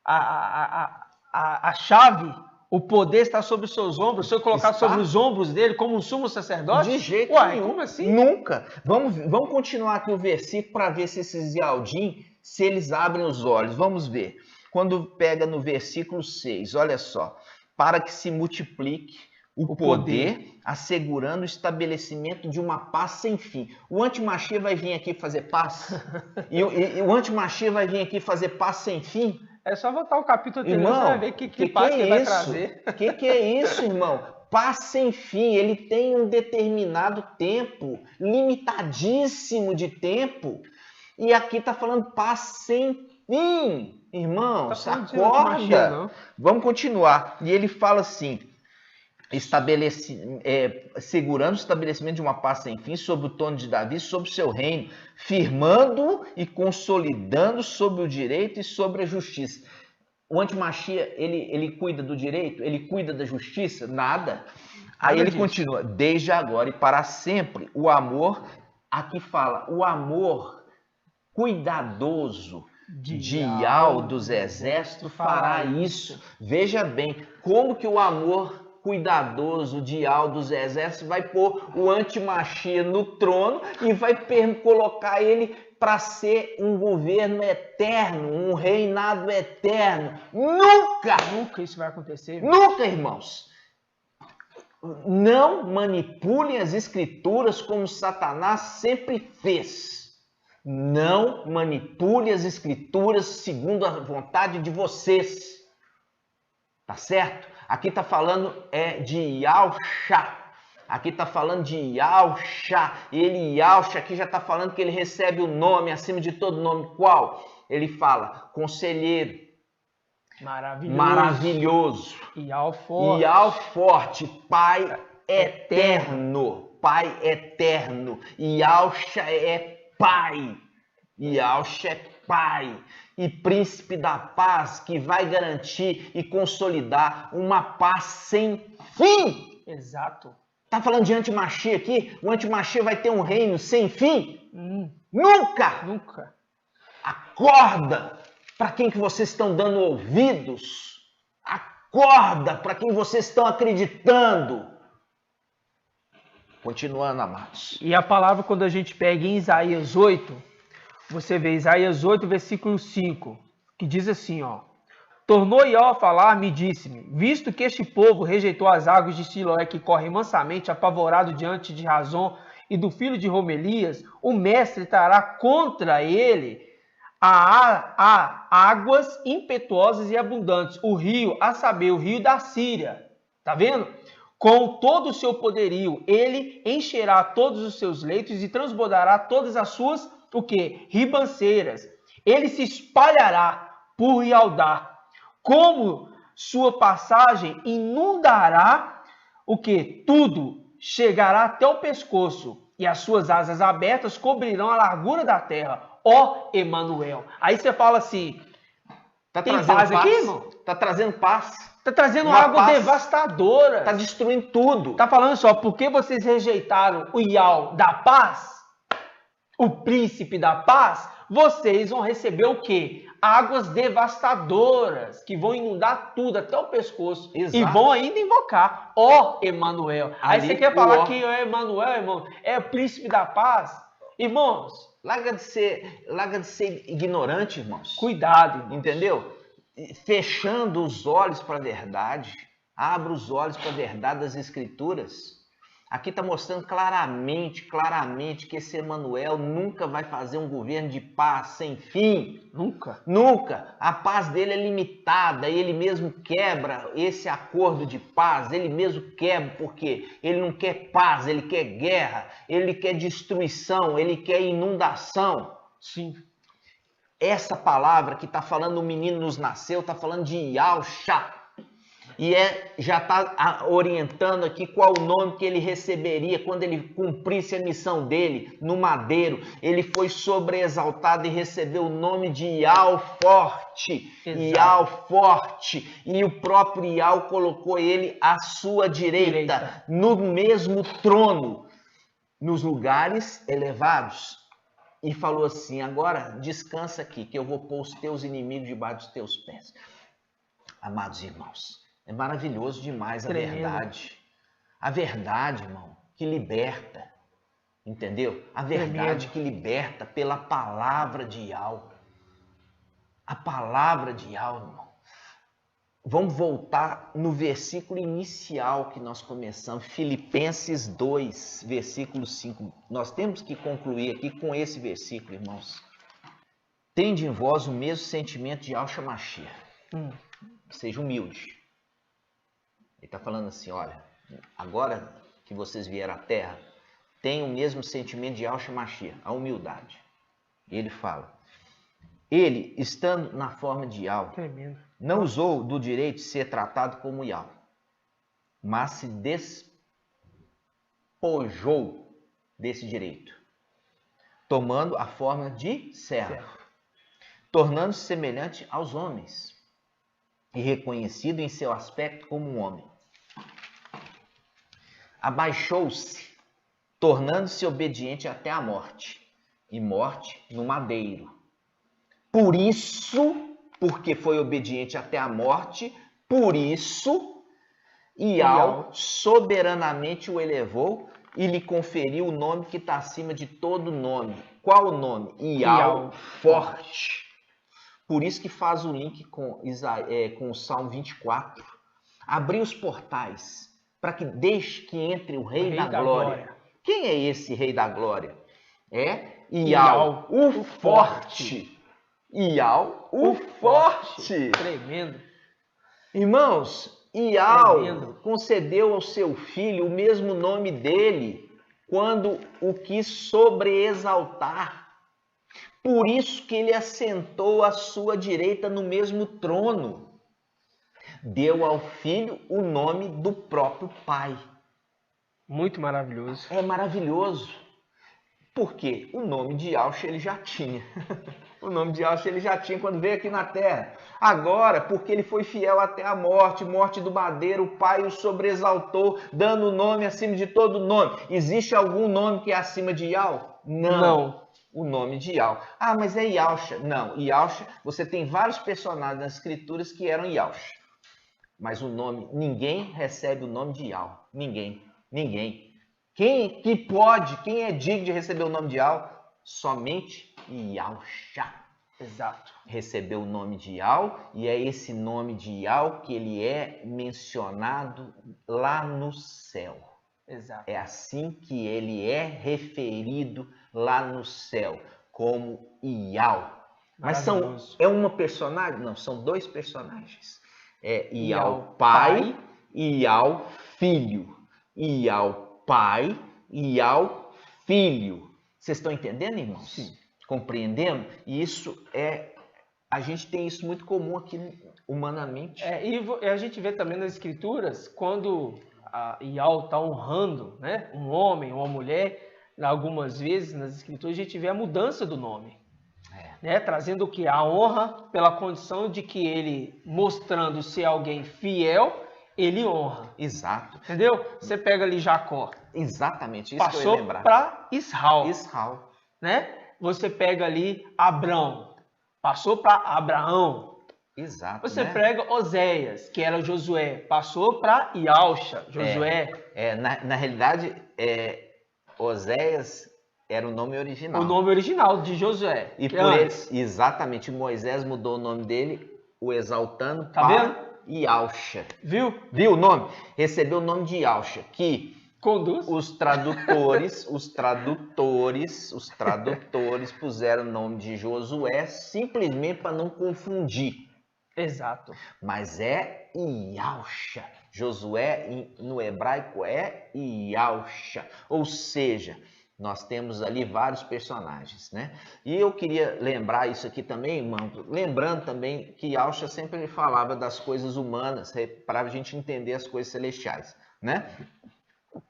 B: a chave. O poder está sobre os seus ombros. Se eu colocar sobre os ombros dele como um sumo sacerdote?
A: De jeito nenhum.
B: Como assim?
A: Nunca. Vamos continuar aqui o versículo para ver se esses Yaldim, se eles abrem os olhos. Vamos ver. Quando pega no versículo 6, olha só. Para que se multiplique o poder, assegurando o estabelecimento de uma paz sem fim. O antimachia vai vir aqui fazer paz? e o antimachia vai vir aqui fazer paz sem fim?
B: É só voltar o capítulo anterior, você vai ver que paz que ele vai trazer.
A: O que é isso, irmão? Paz sem fim. Ele tem um determinado tempo, limitadíssimo de tempo. E aqui está falando paz sem fim. Irmãos, acorda. Vamos continuar. E ele fala assim, segurando o estabelecimento de uma paz sem fim sobre o trono de Davi, sobre o seu reino, firmando e consolidando sobre o direito e sobre a justiça. O antimachia, ele cuida do direito? Ele cuida da justiça? Nada. Aí ele continua, desde agora e para sempre. O amor, aqui fala, o amor cuidadoso de Yahweh dos exércitos fará isso. Veja bem, como que o amor cuidadoso de Yahweh dos exércitos vai pôr o antimachia no trono e vai colocar ele para ser um governo eterno, um reinado eterno. Nunca!
B: Nunca isso vai acontecer.
A: Nunca, irmãos. Não manipulem as escrituras como Satanás sempre fez. Não manipule as escrituras segundo a vontade de vocês. Tá certo? Aqui está falando de Yahshua. Aqui está falando de Yahshua. E Yahshua aqui já está falando que ele recebe o nome acima de todo nome. Qual? Ele fala conselheiro. Maravilhoso. Yahweh forte. Pai eterno. Pai eterno. Yahshua é Pai. Yahshua é Pai. E príncipe da paz, que vai garantir e consolidar uma paz sem fim.
B: Exato.
A: Tá falando de antimachia aqui? O antimachia vai ter um reino sem fim? Nunca!
B: Nunca.
A: Acorda! Para quem que vocês estão dando ouvidos? Acorda! Para quem vocês estão acreditando? Continuando, amados.
B: E a palavra, quando a gente pega em Isaías 8, você vê Isaías 8, versículo 5, que diz assim, ó. Tornou Yahweh a falar, me disse-me, visto que este povo rejeitou as águas de Siloé que correm mansamente, apavorado diante de Razon e do filho de Romelias, o mestre trará contra ele a águas impetuosas e abundantes, o rio, a saber, o rio da Síria. Tá vendo? Com todo o seu poderio, ele encherá todos os seus leitos e transbordará todas as suas, o quê? Ribanceiras. Ele se espalhará por Ialdá. Como sua passagem inundará o quê? Tudo. Chegará até o pescoço. E as suas asas abertas cobrirão a largura da terra. Ó Emanuel. Aí você fala assim,
A: tá trazendo paz aqui, irmão? Tá trazendo paz.
B: Tá trazendo água devastadora.
A: Tá destruindo tudo.
B: Tá falando só, porque vocês rejeitaram o Yahweh da paz, o príncipe da paz, vocês vão receber o quê? Águas devastadoras, que vão inundar tudo, até o pescoço. Exato. E vão ainda invocar, ó Emanuel. Aí você quer falar que o Emanuel, irmão, é o príncipe da paz? Irmãos,
A: larga de ser ignorante, irmãos.
B: Cuidado, irmãos.
A: Entendeu? Fechando os olhos para a verdade. Abra os olhos para a verdade das Escrituras. Aqui está mostrando claramente que esse Emanuel nunca vai fazer um governo de paz sem fim.
B: Nunca.
A: Nunca. A paz dele é limitada e ele mesmo quebra esse acordo de paz. Ele mesmo quebra porque ele não quer paz, ele quer guerra, ele quer destruição, ele quer inundação.
B: Sim.
A: Essa palavra que está falando o menino nos nasceu, está falando de Yahshua. E já está orientando aqui qual o nome que ele receberia quando ele cumprisse a missão dele no madeiro. Ele foi sobreexaltado e recebeu o nome de Ial Forte. Ial Forte. E o próprio Ial colocou ele à sua direita. No mesmo trono, nos lugares elevados. E falou assim: agora descansa aqui, que eu vou pôr os teus inimigos debaixo dos teus pés. Amados irmãos, é maravilhoso demais a verdade. A verdade, irmão, que liberta. Entendeu? A verdade que liberta pela palavra de Ial. A palavra de Ial, irmão. Vamos voltar no versículo inicial que nós começamos, Filipenses 2, versículo 5. Nós temos que concluir aqui com esse versículo, irmãos. Tende em vós o mesmo sentimento de Yahshua Mashiach. Seja humilde. Ele está falando assim, olha, agora que vocês vieram à terra, tenham o mesmo sentimento de Yahshua Mashiach, a humildade. E ele fala, ele, estando na forma de Yahweh, não usou do direito de ser tratado como Yahweh, mas se despojou desse direito, tomando a forma de servo, tornando-se semelhante aos homens, e reconhecido em seu aspecto como um homem. Abaixou-se, tornando-se obediente até a morte, e morte no madeiro. Por isso, porque foi obediente até a morte, por isso, Ial soberanamente o elevou e lhe conferiu o nome que está acima de todo nome. Qual o nome? Ial Forte. Por isso que faz o link com o Salmo 24. Abrir os portais para que deixe que entre o Rei da Glória. Quem é esse Rei da Glória? É Ial, o Forte. Ial, o Forte.
B: Tremendo.
A: Irmãos, Ial concedeu ao seu filho o mesmo nome dele quando o quis sobreexaltar. Por isso que ele assentou à sua direita no mesmo trono. Deu ao filho o nome do próprio pai.
B: Muito maravilhoso.
A: É maravilhoso. Porque o nome de Yahshua ele já tinha. O nome de Yahshua ele já tinha quando veio aqui na terra. Agora, porque ele foi fiel até a morte, morte do madeiro, o pai o sobreexaltou, dando o nome acima de todo nome. Existe algum nome que é acima de Yahweh? Não. O nome de Yahweh. Ah, mas é Yahshua. Não, Yahshua, você tem vários personagens nas escrituras que eram Yahshua. Mas o nome, ninguém recebe o nome de Yahweh. Ninguém. Quem é digno de receber o nome de Yahweh? Somente Yahshua.
B: Exato.
A: Recebeu o nome de Yahweh e é esse nome de Yahweh que ele é mencionado lá no céu.
B: Exato.
A: É assim que ele é referido lá no céu, como Yahweh. Mas é uma personagem? Não, são dois personagens. É Yahweh Pai e Yahweh Filho. Yahweh Pai e Yahweh Filho. Vocês estão entendendo, irmãos?
B: Sim.
A: Compreendendo? E isso a gente tem isso muito comum aqui humanamente.
B: E a gente vê também nas escrituras, quando Yahweh está honrando, né, um homem ou uma mulher, algumas vezes nas escrituras a gente vê a mudança do nome. Né, trazendo o que? A honra pela condição de que ele, mostrando ser alguém fiel, ele honra.
A: Exato.
B: Entendeu? Você pega ali Jacó.
A: Exatamente, isso que eu ia lembrar.
B: Passou para Israel.
A: Israel.
B: Né? Você pega ali Abrão. Passou para Abraão.
A: Exato.
B: Você pega Oséias, que era Josué. Passou para Yahshua, Josué.
A: Na realidade, Oséias era o nome original.
B: O nome original de Josué.
A: E por ele, exatamente, Moisés mudou o nome dele, o exaltando para Yahshua. Viu o nome? Recebeu o nome de Yahshua, que
B: conduz.
A: Os tradutores puseram o nome de Josué simplesmente para não confundir.
B: Exato.
A: Mas é Yahshua. Josué no hebraico é Yahshua. Ou seja, Nós temos ali vários personagens, né? E eu queria lembrar isso aqui também, irmão, lembrando também que Yahshua sempre falava das coisas humanas, para a gente entender as coisas celestiais, né?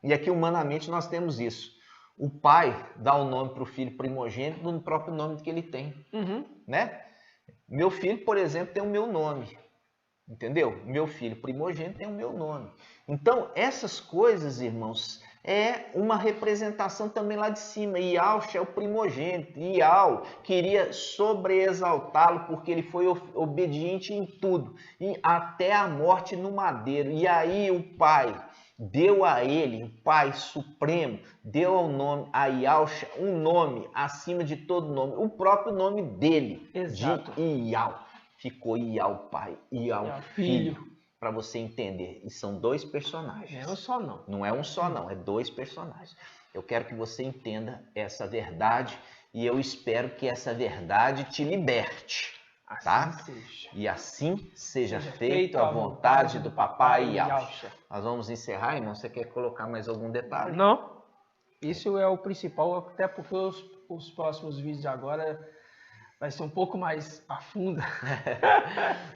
A: E aqui humanamente nós temos isso. O pai dá o nome para o filho primogênito no próprio nome que ele tem, né? Meu filho, por exemplo, tem o meu nome, entendeu? Meu filho primogênito tem o meu nome. Então, essas coisas, irmãos, é uma representação também lá de cima. Yahshua é o primogênito. Yahweh queria sobreexaltá-lo porque ele foi obediente em tudo, e até a morte no madeiro. E aí o pai deu a ele, o Pai Supremo, deu ao nome, a Yahshua, um nome acima de todo nome, o próprio nome dele,
B: Exato.
A: de Yahweh. Ficou Yahweh Pai, Yahweh Filho, para você entender. E são dois personagens.
B: Não é um só não.
A: Não é um só não, é dois personagens. Eu quero que você entenda essa verdade e eu espero que essa verdade te liberte. Tá? E assim seja feito a vontade do Papai Yahshua. Nós vamos encerrar, irmão. Você quer colocar mais algum detalhe?
B: Não. Isso é o principal, até porque os próximos vídeos agora vai ser um pouco mais a fundo.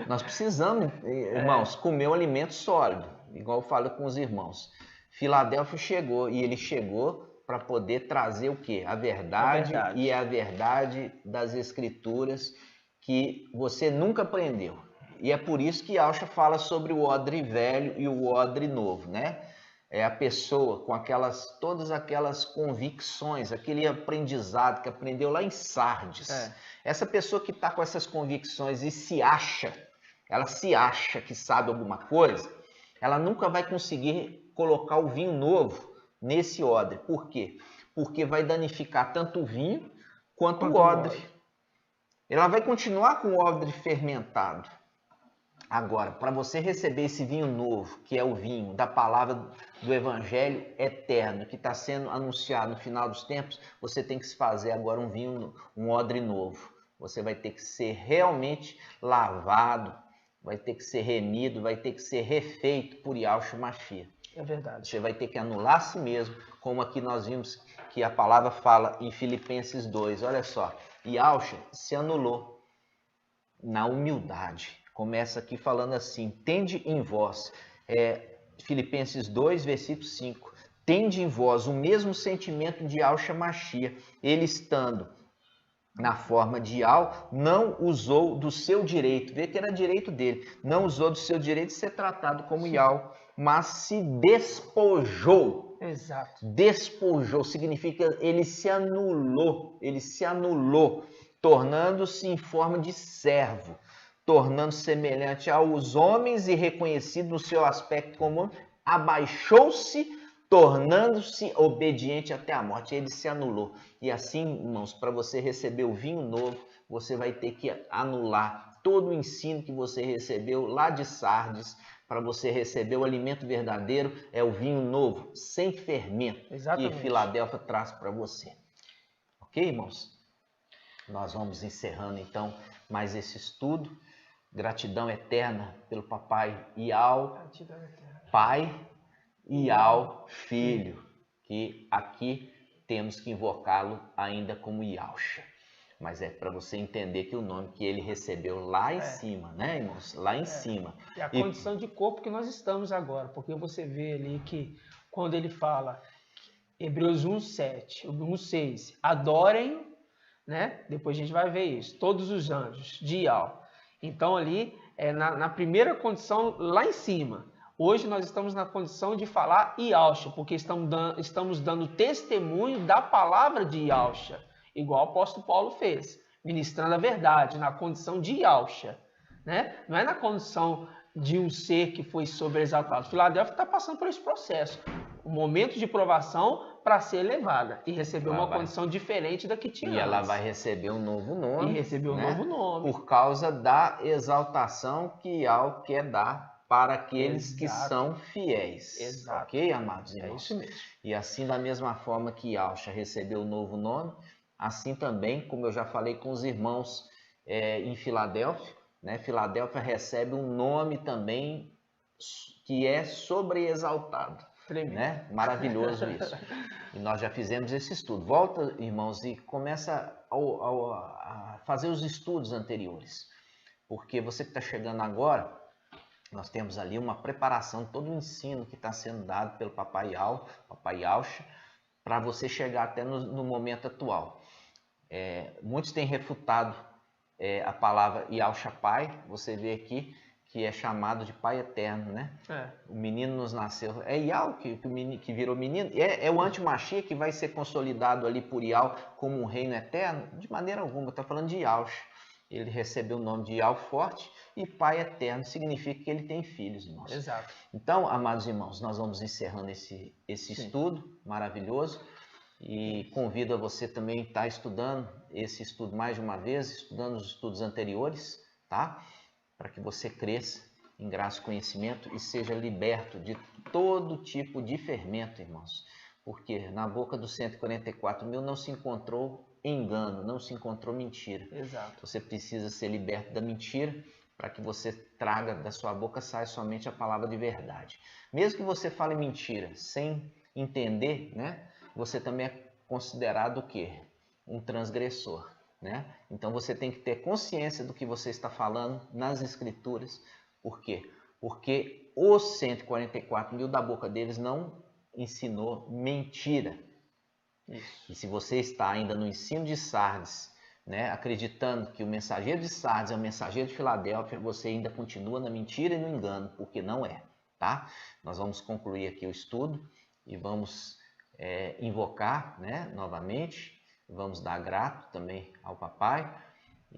A: Nós precisamos, irmãos, comer um alimento sólido, igual eu falo com os irmãos. Filadélfia chegou e ele chegou para poder trazer o quê? A verdade, e a verdade das Escrituras que você nunca aprendeu. E é por isso que Yahshua fala sobre o odre velho e o odre novo, né? É a pessoa com todas aquelas convicções, aquele aprendizado que aprendeu lá em Sardes. Essa pessoa que está com essas convicções e ela se acha que sabe alguma coisa, ela nunca vai conseguir colocar o vinho novo nesse odre. Por quê? Porque vai danificar tanto o vinho quanto o odre. Ela vai continuar com o odre fermentado. Agora, para você receber esse vinho novo, que é o vinho da palavra do Evangelho eterno, que está sendo anunciado no final dos tempos, você tem que se fazer agora um odre novo. Você vai ter que ser realmente lavado, vai ter que ser remido, vai ter que ser refeito por Yahshua Mashiach.
B: É verdade.
A: Você vai ter que anular a si mesmo, como aqui nós vimos que a palavra fala em Filipenses 2. Olha só, Yahshua se anulou na humildade. Começa aqui falando assim, tende em vós, Filipenses 2, versículo 5, tende em vós o mesmo sentimento de Yahshua Mashiach, ele estando na forma de Yahweh, não usou do seu direito, vê que era direito dele, não usou do seu direito de ser tratado como Yahweh, mas se despojou.
B: Exato.
A: Despojou significa ele se anulou, tornando-se em forma de servo, tornando-se semelhante aos homens e reconhecido no seu aspecto comum, abaixou-se, tornando-se obediente até a morte. Ele se anulou. E assim, irmãos, para você receber o vinho novo, você vai ter que anular todo o ensino que você recebeu lá de Sardes. Para você receber o alimento verdadeiro, é o vinho novo, sem fermento, que Filadélfia traz para você. Ok, irmãos? Nós vamos encerrando, então, mais esse estudo. Gratidão eterna pelo Papai Yahweh, Pai e Yahweh Filho, que aqui temos que invocá-lo ainda como Yahshua. Mas é para você entender que o nome que ele recebeu lá em cima, né, irmãos? Lá em cima.
B: É a condição de corpo que nós estamos agora, porque você vê ali que quando ele fala, Hebreus 1:7, 1:6, adorem, né? Depois a gente vai ver isso, todos os anjos de Yahweh. Então ali, na primeira condição lá em cima. Hoje nós estamos na condição de falar Yahshua, porque estamos dando testemunho da palavra de Yahshua, igual o apóstolo Paulo fez, ministrando a verdade, na condição de Yahshua, né? Não é na condição de um ser que foi sobreexaltado. Filadélfia está passando por esse processo, um momento de provação para ser elevada e receber uma condição diferente da que tinha antes.
A: Ela vai receber um novo nome.
B: E receber um novo nome.
A: Por causa da exaltação que Yahweh quer dar para aqueles que são fiéis.
B: Exato.
A: Ok, amados irmãos?
B: É isso mesmo.
A: E assim, da mesma forma que Yahshua recebeu um novo nome, assim também, como eu já falei com os irmãos em Filadélfia, né? Filadélfia recebe um nome também que é sobreexaltado. né? Maravilhoso isso. E nós já fizemos esse estudo. Volta, irmãos, e começa a fazer os estudos anteriores. Porque você que está chegando agora, nós temos ali uma preparação, todo o ensino que está sendo dado pelo Papai Yaucha, para você chegar até no momento atual. Muitos têm refutado a palavra Yaucha Pai, você vê aqui que é chamado de Pai Eterno, né? O menino nos nasceu. É Yau que virou menino? É o anti-Mashiach que vai ser consolidado ali por Yau como um reino eterno? De maneira alguma, está falando de Yaucha. Ele recebeu o nome de Yau forte e Pai Eterno significa que ele tem filhos, irmãos.
B: Exato.
A: Então, amados irmãos, nós vamos encerrando esse estudo maravilhoso e convido a você também a estar estudando esse estudo mais de uma vez, estudando os estudos anteriores, tá? Para que você cresça em graça e conhecimento e seja liberto de todo tipo de fermento, irmãos. Porque na boca dos 144 mil não se encontrou engano, não se encontrou mentira.
B: Exato.
A: Você precisa ser liberto da mentira para que você traga da sua boca, saia somente a palavra de verdade. Mesmo que você fale mentira sem entender, né? Você também é considerado o quê? Um transgressor, né? Então você tem que ter consciência do que você está falando nas escrituras. Por quê? Porque os 144 mil da boca deles não ensinou mentira.
B: Isso.
A: E se você está ainda no ensino de Sardes, né, acreditando que o mensageiro de Sardes é o mensageiro de Filadélfia, você ainda continua na mentira e no engano, porque não é, tá? Nós vamos concluir aqui o estudo e vamos invocar, né, novamente, vamos dar grato também ao Papai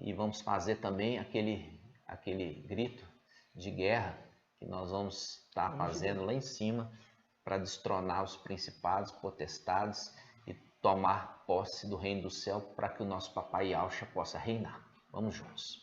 A: e vamos fazer também aquele grito de guerra que nós vamos estar fazendo lá em cima para destronar os principados, potestades e tomar posse do reino do céu para que o nosso Papai Yaucha possa reinar. Vamos juntos.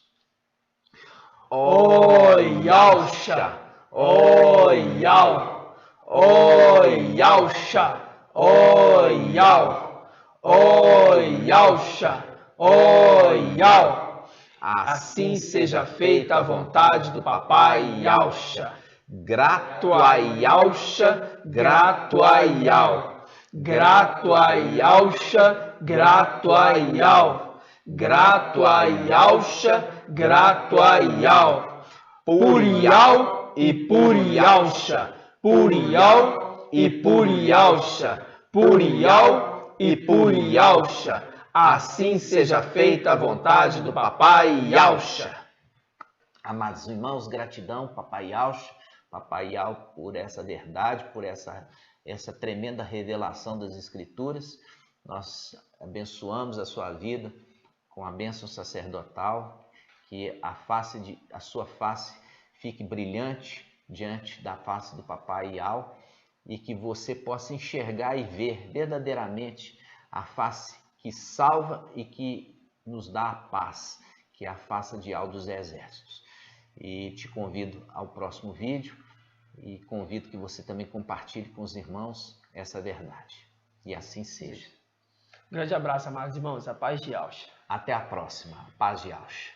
B: Ó Yaucha, ó Yau, ó Yaucha, ó Yau, ó Yaucha, ó Yau. Assim seja feita a vontade do Papai Yaucha.
A: Grato a Yaucha,
B: grato a Yau. Grato a Yaucha, grato a Yau. Grato a Yaucha, grato a Yau. Por Yau e por Yaucha. Por Yau e por Yaucha. Por Yau e por Yaucha. Assim seja feita a vontade do Papai Yaucha.
A: Amados irmãos, gratidão, Papai Yaucha, Papai Yau, por essa verdade, por essa tremenda revelação das Escrituras. Nós abençoamos a sua vida com a bênção sacerdotal, que a sua face fique brilhante diante da face do Papai Yau e que você possa enxergar e ver verdadeiramente a face que salva e que nos dá a paz, que é a face de Yau dos exércitos. E te convido ao próximo vídeo e convido que você também compartilhe com os irmãos essa verdade. E assim seja.
B: Grande abraço, amados irmãos. A paz de Yaucha.
A: Até a próxima. A paz de Yaucha.